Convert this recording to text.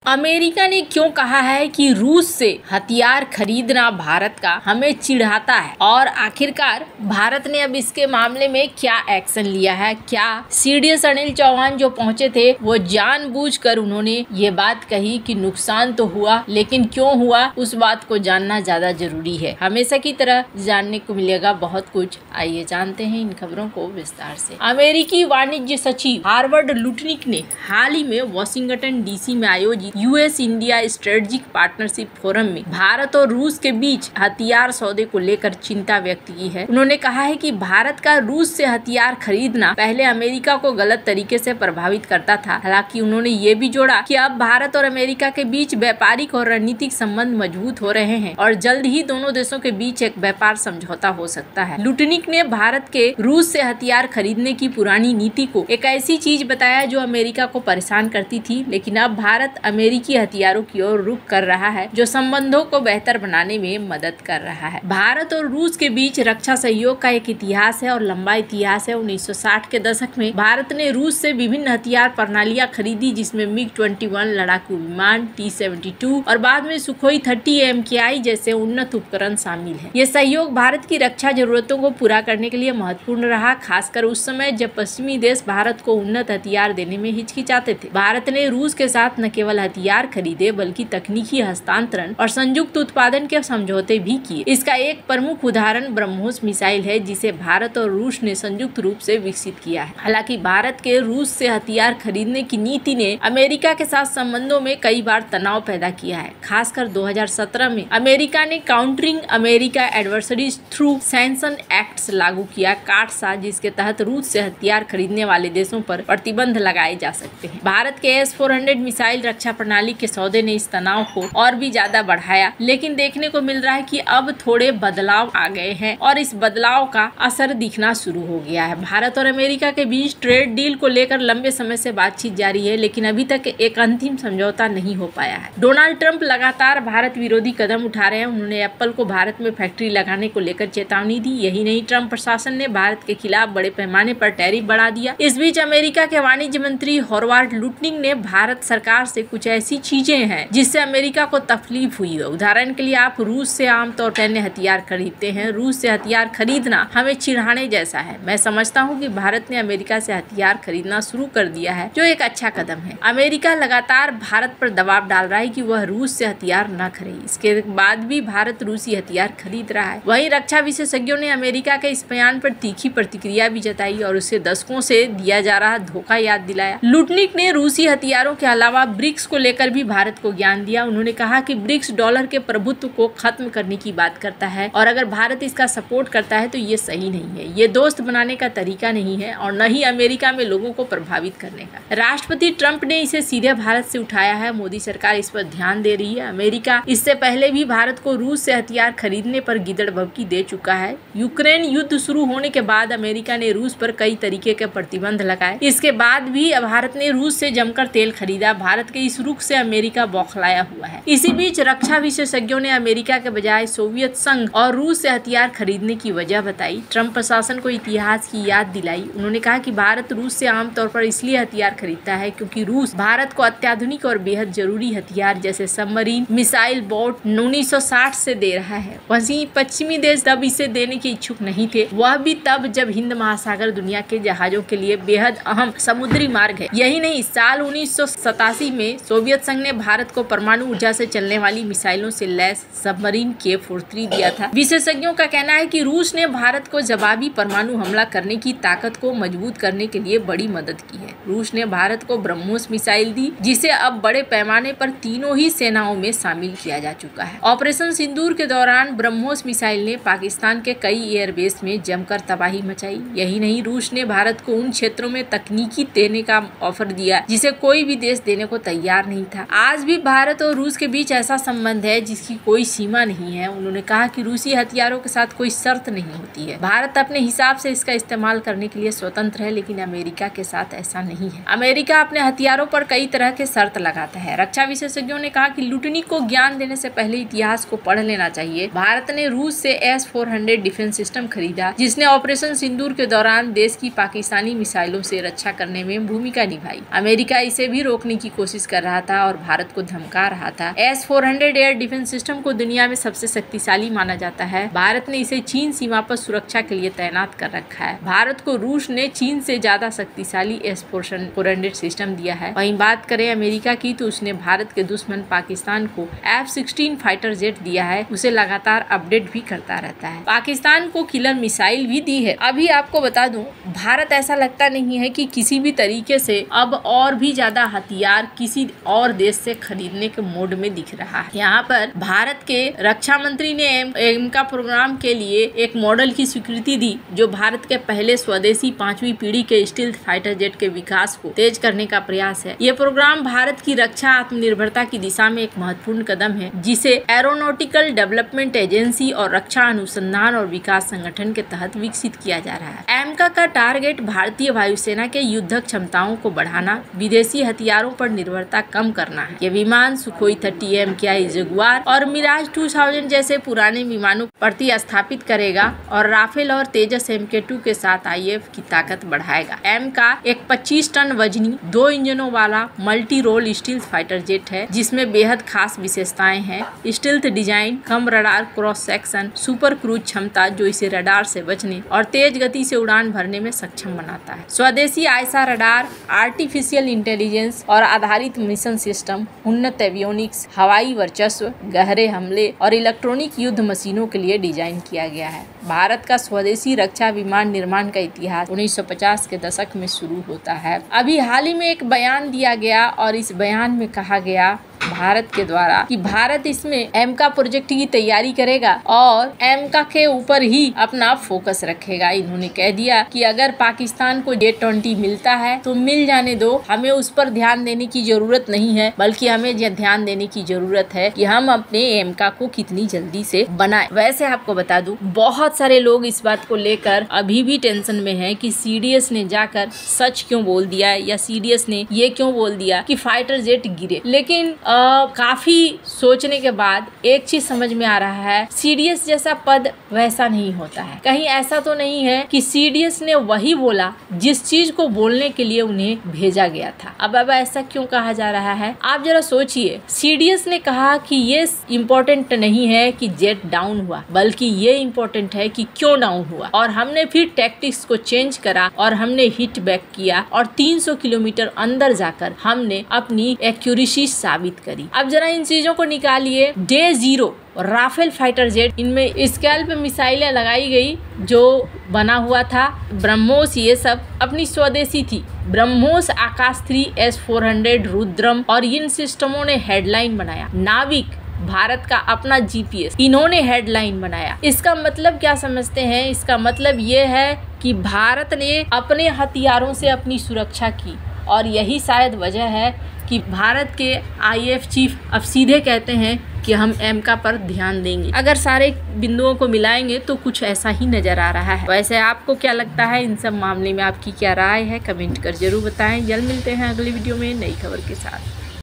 America ने क्यों कहा है कि रूस से हथियार खरीदना भारत का हमें चिढ़ाता है, और आखिरकार भारत ने अब इसके मामले में क्या एक्शन लिया है। क्या सीडीएस अनिल चौहान जो पहुंचे थे वो जानबूझकर उन्होंने ये बात कही कि नुकसान तो हुआ, लेकिन क्यों हुआ उस बात को जानना ज्यादा जरूरी है। हमेशा की तरह जानने को मिलेगा बहुत कुछ। आइए जानते हैं इन खबरों को विस्तार से। अमेरिकी वाणिज्य सचिव हार्वर्ड लुटनिक ने हाल ही में वाशिंगटन डीसी में आयोजित US India strategic partnership forum में भारत और रूस के बीच हथियार सौदे को लेकर चिंता व्यक्त की है। उन्होंने कहा है कि भारत का रूस से हथियार खरीदना पहले अमेरिका को गलत तरीके से प्रभावित करता था। हालांकि उन्होंने ये भी जोड़ा कि अब भारत और अमेरिका के बीच व्यापारिक और रणनीतिक संबंध मजबूत हो रहे हैं और जल्द ही दोनों देशों के बीच एक व्यापार समझौता हो सकता है। लुटनिक ने भारत के रूस से हथियार खरीदने की पुरानी नीति को एक ऐसी चीज बताया जो अमेरिका को परेशान करती थी, लेकिन अब भारत अमेरिकी हथियारों की ओर रुख कर रहा है जो संबंधों को बेहतर बनाने में मदद कर रहा है। भारत और रूस के बीच रक्षा सहयोग का एक इतिहास है और लंबा इतिहास है। 1960 के दशक में भारत ने रूस से विभिन्न हथियार प्रणालियां खरीदी, जिसमें MiG-21 लड़ाकू विमान, T-72 और बाद में सुखोई 30 MKI जैसे उन्नत उपकरण शामिल हैं। ये सहयोग भारत की रक्षा जरूरतों को पूरा करने के लिए महत्वपूर्ण रहा, खासकर उस समय जब पश्चिमी देश भारत को उन्नत हथियार देने में हिचकिचाते थे। भारत ने रूस के साथ न केवल हथियार खरीदे बल्कि तकनीकी हस्तांतरण और संयुक्त उत्पादन के समझौते भी किए। इसका एक प्रमुख उदाहरण ब्रह्मोस मिसाइल है, जिसे भारत और रूस ने संयुक्त रूप से विकसित किया है। हालांकि भारत के रूस से हथियार खरीदने की नीति ने अमेरिका के साथ संबंधों में कई बार तनाव पैदा किया है। खासकर 2017 में अमेरिका ने countering America adversaries through sanction acts लागू किया, काटसा, जिसके तहत रूस से हथियार खरीदने वाले देशों पर प्रतिबंध लगाए जा सकते हैं। भारत के S-400 मिसाइल रक्षा प्रणाली के सौदे ने इस तनाव को और भी ज्यादा बढ़ाया, लेकिन देखने को मिल रहा है कि अब थोड़े बदलाव आ गए हैं और इस बदलाव का असर दिखना शुरू हो गया है। भारत और अमेरिका के बीच ट्रेड डील को लेकर लंबे समय से बातचीत जारी है, लेकिन अभी तक एक अंतिम समझौता नहीं हो पाया है। डोनाल्ड ट्रंप लगातार भारत विरोधी कदम उठा रहे हैं। उन्होंने एप्पल को भारत में फैक्ट्री लगाने को लेकर चेतावनी दी। यही नहीं, ट्रंप प्रशासन ने भारत के खिलाफ बड़े पैमाने पर टैरिफ बढ़ा दिया। इस बीच अमेरिका के वाणिज्य मंत्री हार्वर्ड लुटनिक ने भारत सरकार से कुछ ऐसी चीजें हैं जिससे अमेरिका को तकलीफ हुई है। उदाहरण के लिए आप रूस से आमतौर पर सैन्य हथियार खरीदते हैं। रूस से हथियार खरीदना हमें चिढ़ाने जैसा है। मैं समझता हूँ कि भारत ने अमेरिका से हथियार खरीदना शुरू कर दिया है, जो एक अच्छा कदम है। अमेरिका लगातार भारत पर दबाव डाल रहा है कि वह रूस से हथियार न खरीदे। इसके बाद भी भारत रूसी हथियार खरीद रहा है। वहीं रक्षा विशेषज्ञों ने अमेरिका के इस बयान पर तीखी प्रतिक्रिया भी जताई और उसे दशकों से दिया जा रहा धोखा याद दिलाया। लुटनिक ने रूसी हथियारों के अलावा ब्रिक्स को लेकर भी भारत को ज्ञान दिया। उन्होंने कहा कि ब्रिक्स डॉलर के प्रभुत्व को खत्म करने की बात करता है और अगर भारत इसका सपोर्ट करता है तो ये सही नहीं है। ये दोस्त बनाने का तरीका नहीं है और न ही अमेरिका में लोगों को प्रभावित करने का। राष्ट्रपति ट्रंप ने इसे सीधे भारत से उठाया है। मोदी सरकार इस पर ध्यान दे रही है। अमेरिका इससे पहले भी भारत को रूस से हथियार खरीदने पर गिदड़ भभकी दे चुका है। यूक्रेन युद्ध शुरू होने के बाद अमेरिका ने रूस पर कई तरीके के प्रतिबंध लगाए। इसके बाद भी भारत ने रूस से जमकर तेल खरीदा। भारत के इस रुख से अमेरिका बौखलाया हुआ है। इसी बीच रक्षा विशेषज्ञों ने अमेरिका के बजाय सोवियत संघ और रूस से हथियार खरीदने की वजह बताई। ट्रंप प्रशासन को इतिहास की याद दिलाई। उन्होंने कहा कि भारत रूस से आमतौर पर इसलिए हथियार खरीदता है क्योंकि रूस भारत को अत्याधुनिक और बेहद जरूरी हथियार जैसे सबमरीन, मिसाइल, बोट 1960 से दे रहा है। वहीं पश्चिमी देश तब इसे देने के इच्छुक नहीं थे, वह भी तब जब हिंद महासागर दुनिया के जहाजों के लिए बेहद अहम समुद्री मार्ग है। यही नहीं, साल 1987 में सोवियत संघ ने भारत को परमाणु ऊर्जा से चलने वाली मिसाइलों से लैस सबमरीन K-43 दिया था। विशेषज्ञों का कहना है कि रूस ने भारत को जवाबी परमाणु हमला करने की ताकत को मजबूत करने के लिए बड़ी मदद की है। रूस ने भारत को ब्रह्मोस मिसाइल दी, जिसे अब बड़े पैमाने पर तीनों ही सेनाओं में शामिल किया जा चुका है। ऑपरेशन सिंदूर के दौरान ब्रह्मोस मिसाइल ने पाकिस्तान के कई एयरबेस में जमकर तबाही मचाई। यही नहीं, रूस ने भारत को उन क्षेत्रों में तकनीकी देने का ऑफर दिया जिसे कोई भी देश देने को तैयार नहीं था। आज भी भारत और रूस के बीच ऐसा संबंध है जिसकी कोई सीमा नहीं है। उन्होंने कहा कि रूसी हथियारों के साथ कोई शर्त नहीं होती है। भारत अपने हिसाब से इसका इस्तेमाल करने के लिए स्वतंत्र है, लेकिन अमेरिका के साथ ऐसा नहीं है। अमेरिका अपने हथियारों पर कई तरह के शर्त लगाता है। रक्षा विशेषज्ञों ने कहा कि लुटनिक को ज्ञान देने से पहले इतिहास को पढ़ लेना चाहिए। भारत ने रूस से S-400 डिफेंस सिस्टम खरीदा, जिसने ऑपरेशन सिंदूर के दौरान देश की पाकिस्तानी मिसाइलों से रक्षा करने में भूमिका निभाई। अमेरिका इसे भी रोकने की कोशिश कर रहा रहा था और भारत को धमका रहा था। S-400 एयर डिफेंस सिस्टम को दुनिया में सबसे शक्तिशाली माना जाता है। भारत ने इसे चीन सीमा पर सुरक्षा के लिए तैनात कर रखा है। भारत को रूस ने चीन से ज्यादा शक्तिशाली S-400 सिस्टम दिया है। वहीं बात करें अमेरिका की तो उसने भारत के दुश्मन पाकिस्तान को F-16 फाइटर जेट दिया है। उसे लगातार अपडेट भी करता रहता है। पाकिस्तान को किलर मिसाइल भी दी है। अभी आपको बता दूं, भारत ऐसा लगता नहीं है कि किसी भी तरीके से अब और भी ज्यादा हथियार किसी और देश से खरीदने के मोड में दिख रहा है। यहाँ पर भारत के रक्षा मंत्री ने एमका प्रोग्राम के लिए एक मॉडल की स्वीकृति दी, जो भारत के पहले स्वदेशी 5वीं पीढ़ी के स्टील्थ फाइटर जेट के विकास को तेज करने का प्रयास है। ये प्रोग्राम भारत की रक्षा आत्मनिर्भरता की दिशा में एक महत्वपूर्ण कदम है, जिसे एरोनॉटिकल डेवलपमेंट एजेंसी और रक्षा अनुसंधान और विकास संगठन के तहत विकसित किया जा रहा है। एमका का टारगेट भारतीय वायुसेना के युद्धक क्षमताओं को बढ़ाना, विदेशी हथियारों पर निर्भरता कम करना है। ये विमान सुखोई 30 MKI जगुआर और मिराज 2000 जैसे पुराने विमानों प्रति स्थापित करेगा और राफेल और तेजस MK2 के साथ IF की ताकत बढ़ाएगा। एमका एक 25 टन वजनी 2 इंजनों वाला multi role stealth fighter jet है, जिसमें बेहद खास विशेषताएं हैं। स्टील्थ डिजाइन, कम radar cross section, super cruise क्षमता जो इसे रडार से बचने और तेज गति से उड़ान भरने में सक्षम बनाता है। स्वदेशी आयसा रडार, आर्टिफिशियल इंटेलिजेंस और आधारित मिशन सिस्टम, उन्नत एवियोनिक्स, हवाई वर्चस्व, गहरे हमले और इलेक्ट्रॉनिक युद्ध मशीनों के लिए डिजाइन किया गया है। भारत का स्वदेशी रक्षा विमान निर्माण का इतिहास 1950 के दशक में शुरू होता है। अभी हाल ही में एक बयान दिया गया और इस बयान में कहा गया भारत के द्वारा कि भारत इसमें एमका प्रोजेक्ट की तैयारी करेगा और एमका के ऊपर ही अपना फोकस रखेगा। इन्होंने कह दिया कि अगर पाकिस्तान को J-20 मिलता है तो मिल जाने दो, हमें उस पर ध्यान देने की जरूरत नहीं है, बल्कि हमें ध्यान देने की जरूरत है कि हम अपने एमका को कितनी जल्दी से बनाएं। वैसे आपको बता दूं, बहुत सारे लोग इस बात को लेकर अभी भी टेंशन में हैं कि CDS ने जाकर सच क्यों बोल दिया या CDS ने ये क्यों बोल दिया कि फाइटर जेट गिरे। लेकिन काफी सोचने के बाद एक चीज समझ में आ रहा है, CDS जैसा पद वैसा नहीं होता है। कहीं ऐसा तो नहीं है कि CDS ने वही बोला जिस चीज को बोलने के लिए उन्हें भेजा गया था। अब ऐसा क्यों कहा जा रहा है, आप जरा सोचिए। CDS ने कहा कि ये इम्पोर्टेंट नहीं है कि जेट डाउन हुआ, बल्कि ये इम्पोर्टेंट है कि क्यों डाउन हुआ, और हमने फिर टैक्टिक्स को चेंज करा और हमने हिट बैक किया और 300 किलोमीटर अंदर जाकर हमने अपनी एक्यूरेसी साबित करी। अब जरा इन चीजों को निकालिए। डे 0 राफेल फाइटर जेट, इनमें स्कैल्प मिसाइलें लगाई गई जो बना हुआ था। ब्रह्मोस ये सब अपनी स्वदेशी थी। ब्रह्मोस, आकाश-3, S-400, रुद्रम और इन सिस्टमों ने हेडलाइन बनाया। नाविक, भारत का अपना GPS, इन्होंने हेडलाइन बनाया। इसका मतलब क्या समझते हैं? इसका मतलब ये है कि भारत ने अपने हथियारों से अपनी सुरक्षा की और यही शायद वजह है कि भारत के IAF चीफ अब सीधे कहते हैं कि हम एमका पर ध्यान देंगे। अगर सारे बिंदुओं को मिलाएंगे तो कुछ ऐसा ही नजर आ रहा है। वैसे आपको क्या लगता है इन सब मामले में, आपकी क्या राय है? कमेंट कर जरूर बताएं। जल्द मिलते हैं अगली वीडियो में नई खबर के साथ।